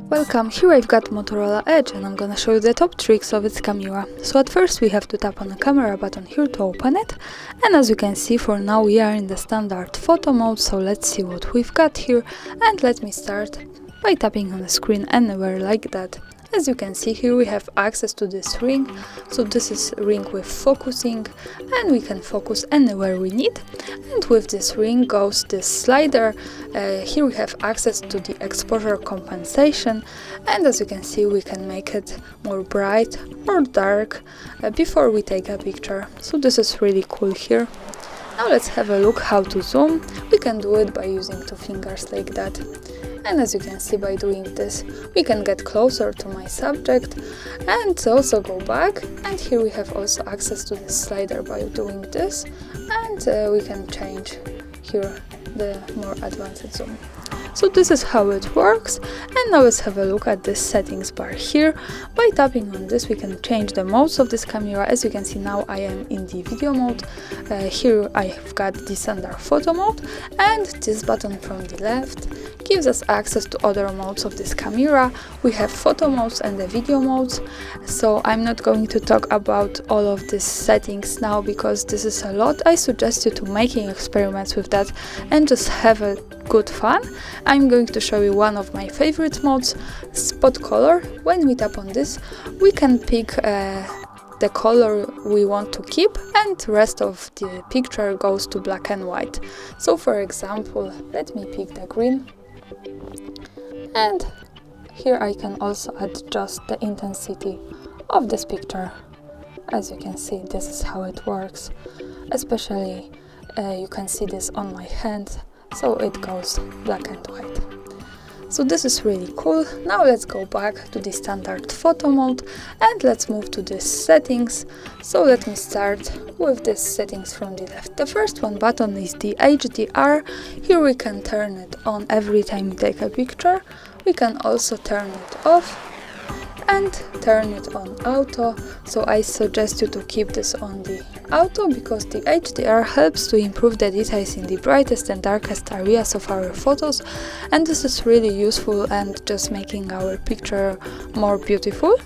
Welcome, here I've got Motorola Edge and I'm gonna show you the top tricks of its camera. So at first we have to tap on the camera button here to open it, and as you can see, for now we are in the standard photo mode, so let's see what we've got here. And let me start by tapping on the screen anywhere like that. As you can see here, we have access to this ring, so this is a ring with focusing, and we can focus anywhere we need. And with this ring goes this slider. Here we have access to the exposure compensation, and as you can see, we can make it more bright or dark before we take a picture. So this is really cool here. Now let's have a look how to zoom. We can do it by using two fingers like that. And as you can see, by doing this, we can get closer to my subject and also go back. And here we have also access to the slider by doing this, and we can change here the more advanced zoom. So this is how it works. And now let's have a look at this settings bar here. By tapping on this, we can change the modes of this camera. As you can see, now I am in the video mode. Here I have got the standard photo mode, and this button from the left gives us access to other modes of this camera. We have photo modes and the video modes, so I'm not going to talk about all of these settings now because this is a lot. I suggest you to making experiments with that and just have a good fun. I'm going to show you one of my favorite modes, spot color. When we tap on this, we can pick the color we want to keep, and the rest of the picture goes to black and white. So for example, let me pick the green, and here I can also adjust the intensity of this picture. As you can see, this is how it works. Especially you can see this on my hand, so it goes black and white. So this is really cool. Now let's go back to the standard photo mode and let's move to the settings. So let me start with the settings from the left. The first one button is the HDR. Here we can turn it on every time we take a picture. We can also turn it off and turn it on auto, so I suggest you to keep this on the auto because the HDR helps to improve the details in the brightest and darkest areas of our photos, and this is really useful and just making our picture more beautiful.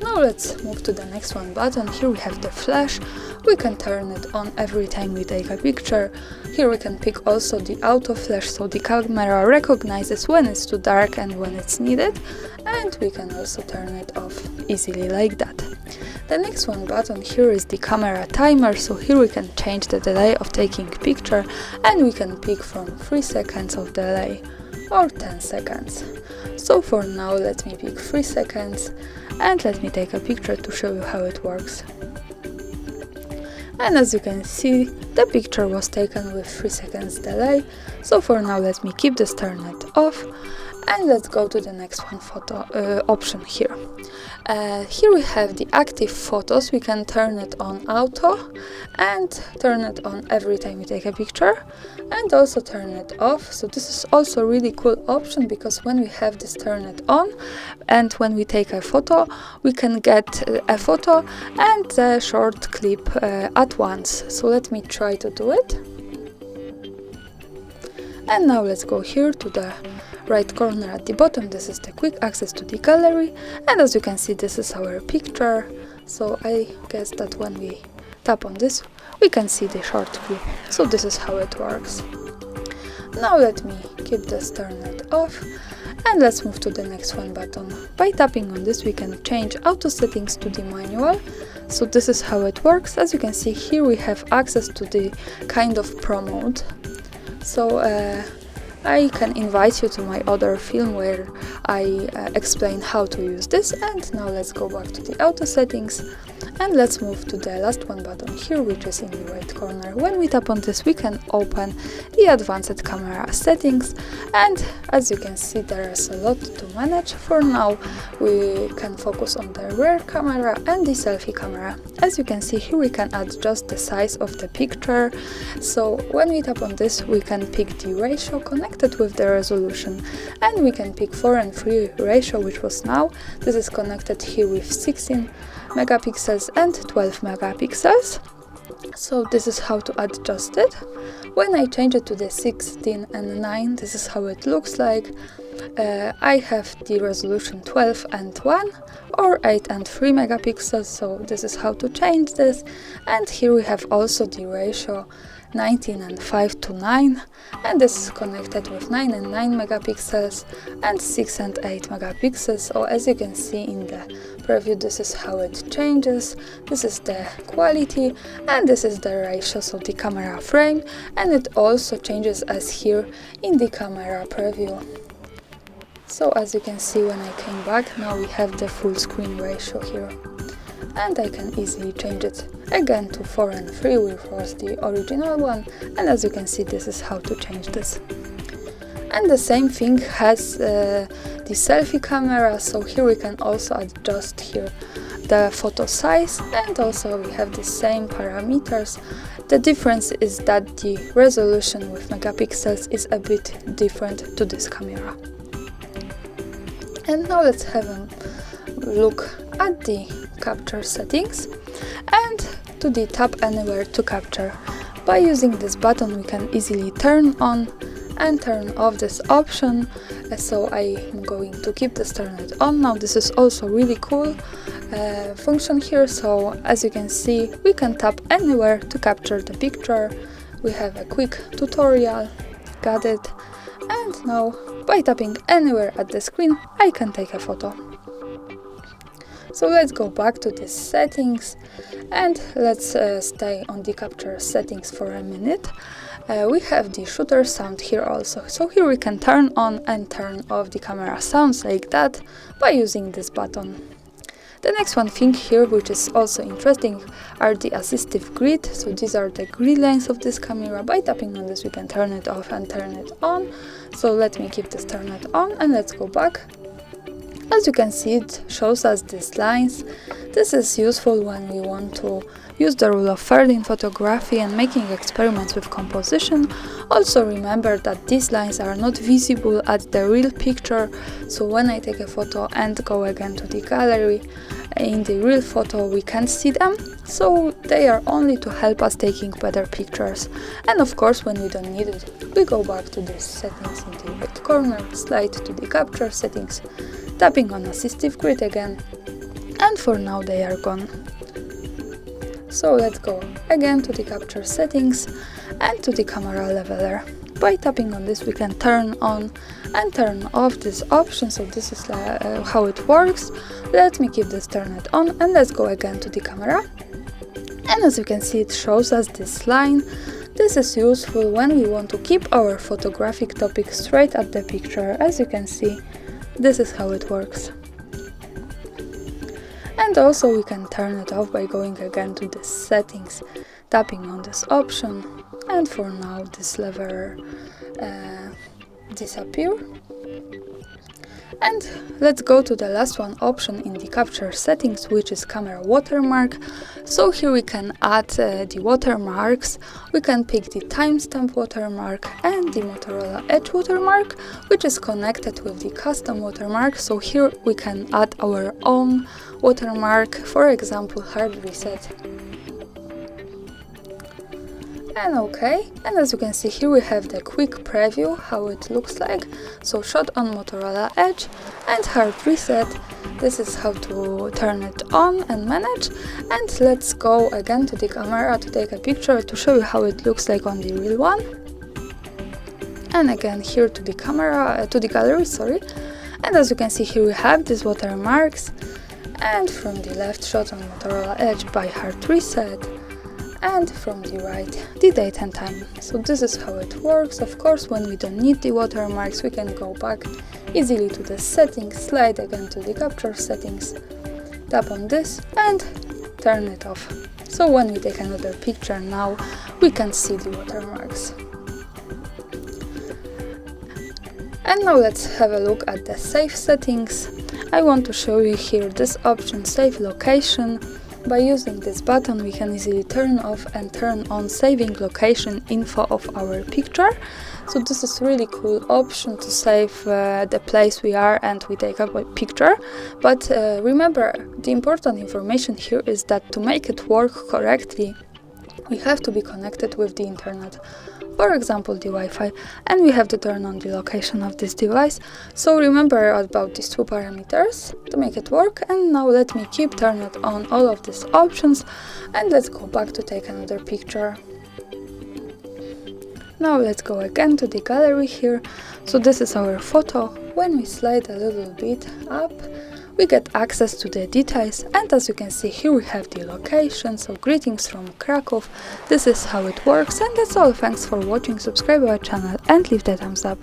Now let's move to the next one button. Here we have the flash. We can turn it on every time we take a picture. Here we can pick also the auto flash, so the camera recognizes when it's too dark and when it's needed, and we can also turn it off easily like that. The next one button here is the camera timer, so here we can change the delay of taking picture, and we can pick from 3 seconds of delay or 10 seconds. So for now let me pick 3 seconds and let me take a picture to show you how it works. And as you can see, the picture was taken with 3 seconds delay. So for now let me keep this turned off, and let's go to the next one photo option here. Here we have the active photos. We can turn it on auto and turn it on every time we take a picture, and also turn it off. So this is also a really cool option because when we have this turned on and when we take a photo, we can get a photo and a short clip at once. So let me try to do it. And now let's go here to the right corner at the bottom. This is the quick access to the gallery, and as you can see, this is our picture. So I guess that when we tap on this, we can see the short clip. So this is how it works. Now let me keep this turned off, and let's move to the next one button. By tapping on this, we can change auto settings to the manual. So this is how it works. As you can see here, we have access to the kind of pro mode. So I can invite you to my other film where I explain how to use this. And now let's go back to the auto settings and let's move to the last one button here, which is in the right corner. When we tap on this, we can open the advanced camera settings, and as you can see, there is a lot to manage. For now we can focus on the rear camera and the selfie camera. As you can see here, we can adjust the size of the picture. So when we tap on this, we can pick the ratio connected with the resolution, and we can pick 4:3 ratio, which was now. This is connected here with 16 megapixels and 12 megapixels. So this is how to adjust it. When I change it to the 16 and 9, this is how it looks like. I have the resolution 12 and 1 or 8 and 3 megapixels, so this is how to change this. And here we have also the ratio 19 and 5 to 9, and this is connected with 9 and 9 megapixels and 6 and 8 megapixels. So as you can see in the preview, this is how it changes. This is the quality and this is the ratio, so the camera frame, and it also changes as here in the camera preview. So as you can see, when I came back, now we have the full screen ratio here. And I can easily change it again to 4 and 3, which was the original one. And as you can see, this is how to change this. And the same thing has the selfie camera, so here we can also adjust here the photo size, and also we have the same parameters. The difference is that the resolution with megapixels is a bit different to this camera. And now let's have a look at the capture settings and to the tap anywhere to capture. By using this button we can easily turn on and turn off this option, so I'm going to keep this turned on. Now this is also really cool function here, so as you can see we can tap anywhere to capture the picture. We have a quick tutorial, got it, and now by tapping anywhere at the screen I can take a photo. So let's go back to the settings and let's stay on the capture settings for a minute. We have the shooter sound here also, so here we can turn on and turn off the camera sounds like that by using this button. The next one thing here, which is also interesting, are the assistive grid. So these are the grid lines of this camera. By tapping on this we can turn it off and turn it on. So let me keep this turned on and let's go back. As you can see, it shows us these lines. This is useful when we want to use the rule of thirds in photography and making experiments with composition. Also remember that these lines are not visible at the real picture, so when I take a photo and go again to the gallery, in the real photo we can't see them, so they are only to help us taking better pictures. And of course when we don't need it, we go back to the settings in the right corner, slide to the capture settings, tapping on assistive grid again, and for now they are gone. So let's go again to the capture settings and to the camera leveler. By tapping on this we can turn on and turn off this option, so this is how it works. Let me keep this turned on and let's go again to the camera. And as you can see, it shows us this line. This is useful when we want to keep our photographic topic straight at the picture. As you can see, this is how it works. And also we can turn it off by going again to the settings, tapping on this option, and for now this lever disappear. And let's go to the last one option in the capture settings, which is camera watermark. So here we can add the watermarks. We can pick the timestamp watermark and the Motorola Edge watermark, which is connected with the custom watermark. So here we can add our own watermark, for example HardReset. And okay, and as you can see here we have the quick preview how it looks like. So shot on Motorola Edge and HardReset. This is how to turn it on and manage. And let's go again to the camera to take a picture to show you how it looks like on the real one. And again here to the camera, to the gallery, sorry. And as you can see here we have these watermarks. And from the left, shot on Motorola Edge by HardReset. And from the right, the date and time. So this is how it works. Of course, when we don't need the watermarks, we can go back easily to the settings, slide again to the capture settings, tap on this and turn it off. So when we take another picture now, we can see the watermarks. And now let's have a look at the save settings. I want to show you here this option, save location. By using this button we can easily turn off and turn on saving location info of our picture. So this is really cool option to save the place we are and we take a picture. But remember, the important information here is that to make it work correctly, we have to be connected with the internet, for example the Wi-Fi, and we have to turn on the location of this device. So remember about these two parameters to make it work. And now let me keep turning on all of these options, and let's go back to take another picture. Now let's go again to the gallery here. So this is our photo. When we slide a little bit up, we get access to the details, and as you can see here we have the location. So greetings from Krakow. This is how it works, and that's all. Thanks for watching. Subscribe our channel and leave the thumbs up.